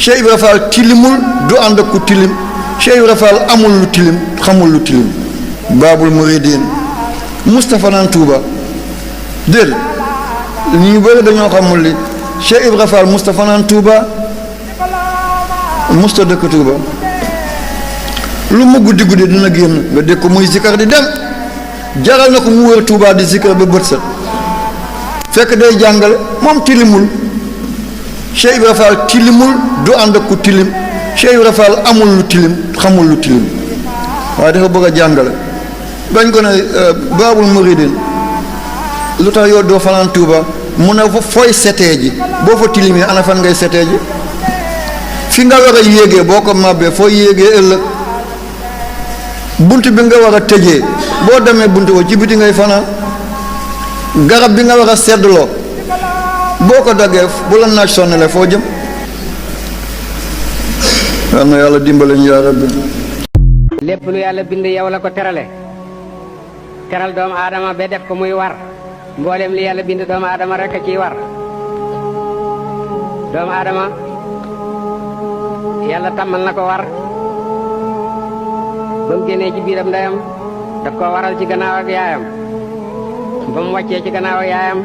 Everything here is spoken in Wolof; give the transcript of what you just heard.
Cheikh Ibra Fall tilimul du ànd ak ku tilim Cheikh Ibra Fall amul lu tilim xamul lu tilim Baabul Muridiin Moustapha naan Touba déedéet ñu bëri dañoo xamul li Cheikh Ibra Fall Moustapha naan Touba musta dëkk Touba lu mu guddi guddi dina génn nga dégg ko muy zikkar di dem jaral na ko mu wër Touba di zikkar ba bët set fekk day jàngale moom tilimul Cheikh Ibra Fall tilimul du ànd ak ku tilim Cheikh Ibra Fall amul lu tilim xamul lu tilim waaye dafa bëgg a jàngale bañ ko ne Baabul Muridiin lu tax yow doo fanaan Touba mu ne fa fooy setee ji boo fa tilimee ana fan ngay setee ji fi nga war a yéegee boo ko màbbee foo yéegee ëllëg bunt bi nga war a tëjee boo demee bunt ba ci biti ngay fanaan garab bi nga war a seddloo boo ko daggee bu la naaj sonnale foo jëm yal na yàlla dimbale ñu yaa rabbi. lépp lu yàlla bind yow la ko terale teral doomu aadama ba def ko muy war mboolem li yàlla bind doomu aadama rek a ciy war doomu aadama yàlla tàmmal na ko war ba mu génnee ci biiram ndeyam daf ko waral ci gannaaw ak yaayam ba mu wàccee ci gannaaw ak yaayam